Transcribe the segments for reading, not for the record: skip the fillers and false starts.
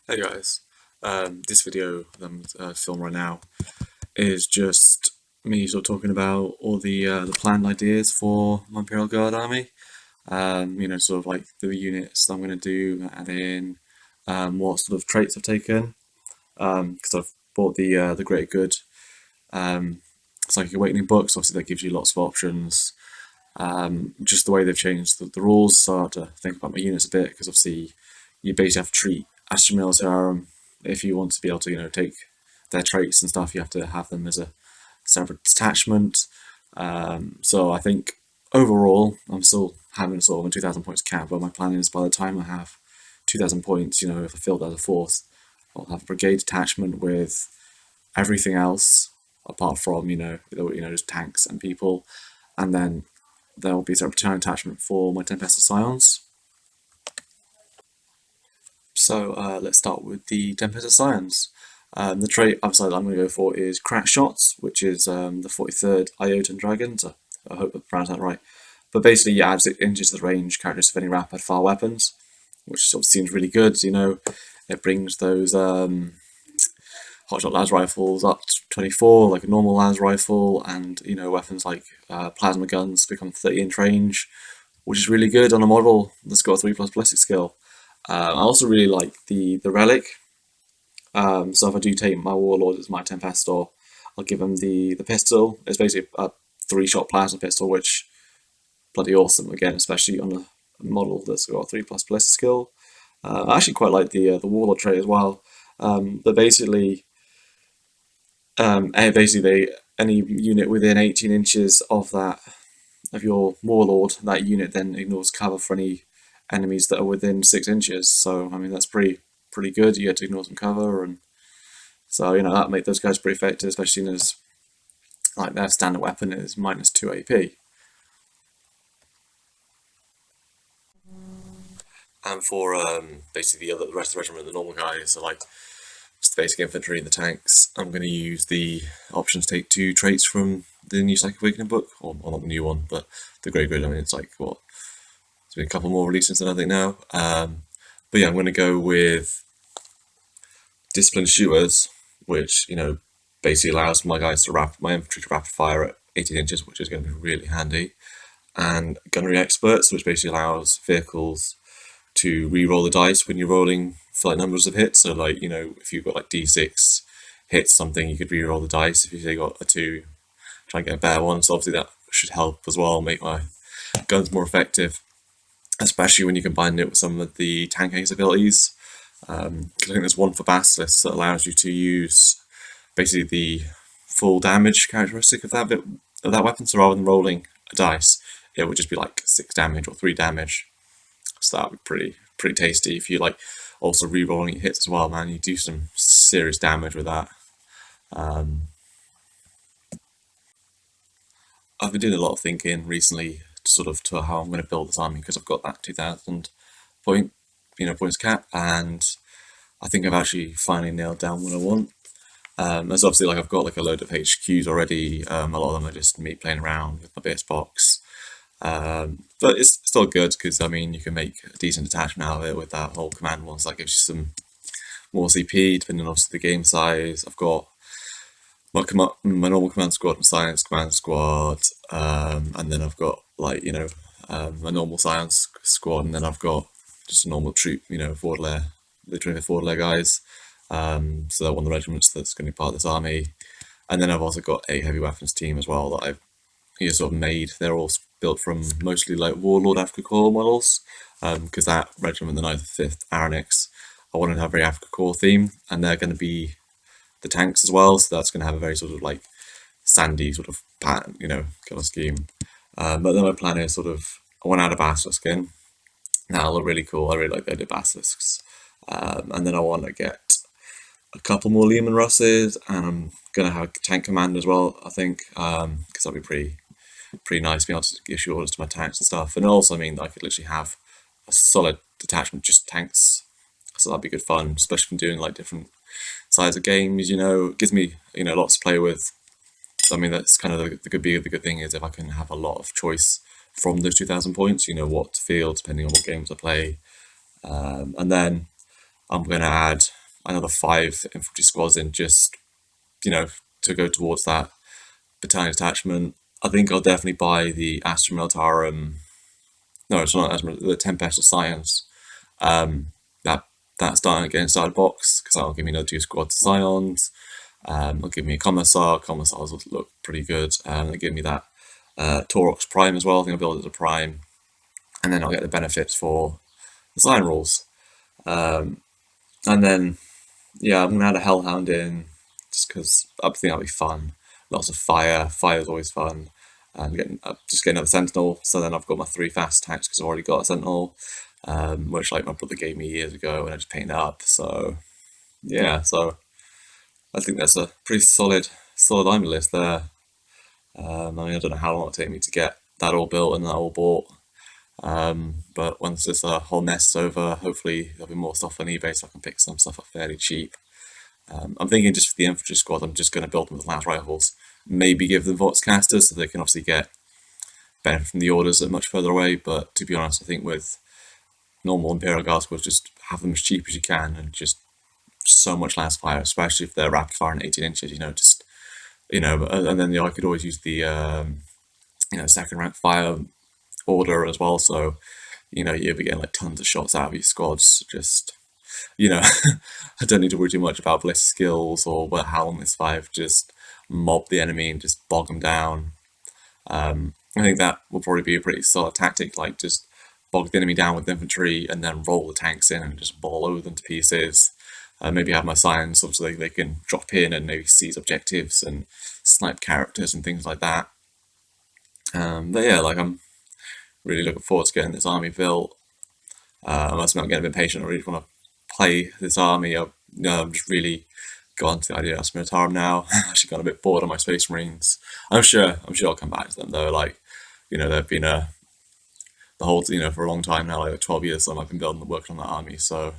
Hey guys, this video that I'm filming right now is just me sort of talking about all the planned ideas for my Imperial Guard army. Sort of like the units that I'm going to do, add in what sort of traits I've taken. Because I've bought the Great Good Psychic Awakening books. Obviously, that gives you lots of options. Just the way they've changed the rules, so I have to think about my units a bit because obviously you basically have to treat Astra Millitarum if you want to be able to take their traits and stuff. You have to have them as a separate detachment. So I think overall I'm still having sort of a 2,000 points cap, but my plan is by the time I have 2,000 points, if I filled as a force, I'll have a brigade detachment with everything else apart from just tanks and people, and then there will be a separate battalion attachment for my Tempest of Scions. So let's start with the Tempest of Scions. The trait upside I'm going to go for is Crack Shots, which is the 43rd Iotan Dragon. So I hope I pronounced that right. But basically, you add 6 inches to the range characteristics of any rapid fire weapons, which sort of seems really good. It brings those hotshot las rifles up to 24, like a normal las rifle, and weapons like plasma guns become 30-inch range, which is really good on a model that's got a 3+ ballistic skill. I also really like the relic. So if I do take my warlord as my Tempestor, I'll give him the pistol. It's basically a 3-shot plasma pistol, which bloody awesome again, especially on a model that's got a 3+ ballistic skill. I actually quite like the warlord trait as well. But basically, any unit within 18 inches of your warlord, that unit then ignores cover for any enemies that are within 6 inches. So I mean that's pretty good. You get to ignore some cover, and so that make those guys pretty effective, especially as like their standard weapon is -2 AP. And for basically the rest of the regiment, the normal guys, so like just the basic infantry and the tanks, I'm going to use the options to take 2 traits from the new Psychic Awakening book, or not the new one, but the Grey Grid. I mean, it's like what, there's been a couple more releases than I think now. But yeah, I'm going to go with Disciplined Shooters, which basically allows my infantry to rapid fire at 18 inches, which is going to be really handy. And Gunnery Experts, which basically allows vehicles to re-roll the dice when you're rolling for like numbers of hits. So like if you've got like D6 hits something, you could re-roll the dice. If you say got a 2, try and get a better one. So obviously that should help as well, make my guns more effective, especially when you combine it with some of the tanking abilities. I think there's one for Basilisk that allows you to use basically the full damage characteristic of that weapon. So rather than rolling a dice, it would just be like 6 damage or 3 damage. So that would be pretty tasty. If you like also re-rolling hits as well, man, you do some serious damage with that. I've been doing a lot of thinking recently, to how I'm going to build this army, because I've got that 2,000 points cap, and I think I've actually finally nailed down what I want. As obviously like I've got like a load of HQs already. A lot of them are just me playing around with my base box. But it's still good because I mean you can make a decent attachment out of it with that whole command one, so that gives you some more CP depending on the game size. I've got my normal command squad and science command squad, and then I've got like a normal science squad, and then I've got just a normal troop, forward layer, literally the forward layer guys. So they're one of the regiments that's going to be part of this army, and then I've also got a heavy weapons team as well that I've sort of made. They're all built from mostly like Warlord Africa Corps models, because that regiment, the 9th and 5th Aronix, I wanted to have a very Africa Corps theme, and they're going to be the tanks as well, so that's going to have a very sort of like sandy sort of pattern, colour scheme. But then my plan is I want to add a basilisk in. That'll look really cool. I really like the idea of basilisks. And then I want to get a couple more Lehman Russes, and I'm going to have a tank command as well, I think, because that'd be pretty nice being able to issue orders to my tanks and stuff. And also, I mean, I could literally have a solid detachment just tanks, so that'd be good fun, especially from doing like different size of games. It gives me lots to play with. So, I mean, that's kind of the good thing is if I can have a lot of choice from those 2,000 points, what to field depending on what games I play. And then I'm going to add another 5 infantry squads in, just, to go towards that battalion detachment. I think I'll definitely buy the Astra Militarum. No, it's not Astra, the Tempest of Science. That that's done again started box, because that'll give me another 2 squads of Scions. It'll give me a Commissar. Commissars will look pretty good. It'll give me that Taurox Prime as well. I think I'll build it as a Prime. And then I'll get the benefits for the Scion rules. And then, yeah, I'm going to add a Hellhound in, just because I think that'll be fun. Lots of fire. Fire is always fun. And just get another Sentinel. So then I've got my 3 fast attacks, because I've already got a Sentinel, which like my brother gave me years ago, and I just painted it up. So yeah, so I think that's a pretty solid army list there. I mean, I don't know how long it'll take me to get that all built and that all bought. But once this whole mess is over, hopefully there'll be more stuff on eBay, so I can pick some stuff up fairly cheap. I'm thinking just for the infantry squad, I'm just going to build them with lance rifles. Maybe give them Vox casters, so they can obviously get benefit from the orders that are much further away. But to be honest, I think with normal Imperial Guard squads, just have them as cheap as you can, and just so much lance fire, especially if they're rapid fire and 18 inches. And then I could always use the second rank fire order as well. So you'll be getting like tons of shots out of your squads. Just I don't need to worry too much about ballistic skills or how long this 5. Just mob the enemy and just bog them down. I think that will probably be a pretty solid tactic, like just bog the enemy down with infantry and then roll the tanks in and just blow them to pieces. Maybe have my Scions so they can drop in and maybe seize objectives and snipe characters and things like that. But yeah, like I'm really looking forward to getting this army built. I must admit, I'm getting a bit impatient. I really want to play this army. I'm just really gone to the idea of Astra Militarum now. I've actually got a bit bored of my Space Marines. I'm sure I'll come back to them though. Like, they've been the whole, for a long time now, like 12 years, I've been building and working on that army. So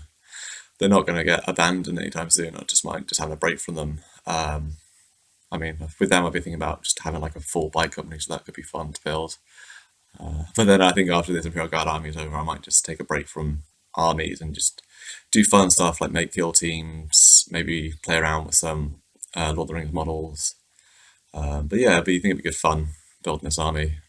they're not going to get abandoned anytime soon. I might just have a break from them. I mean, with them, I've been thinking about just having like a full bike company, so that could be fun to build. But then I think after this Imperial Guard army is over, I might just take a break from armies and just do fun stuff like make kill teams, maybe play around with some Lord of the Rings models. But yeah, you think it'd be good fun building this army.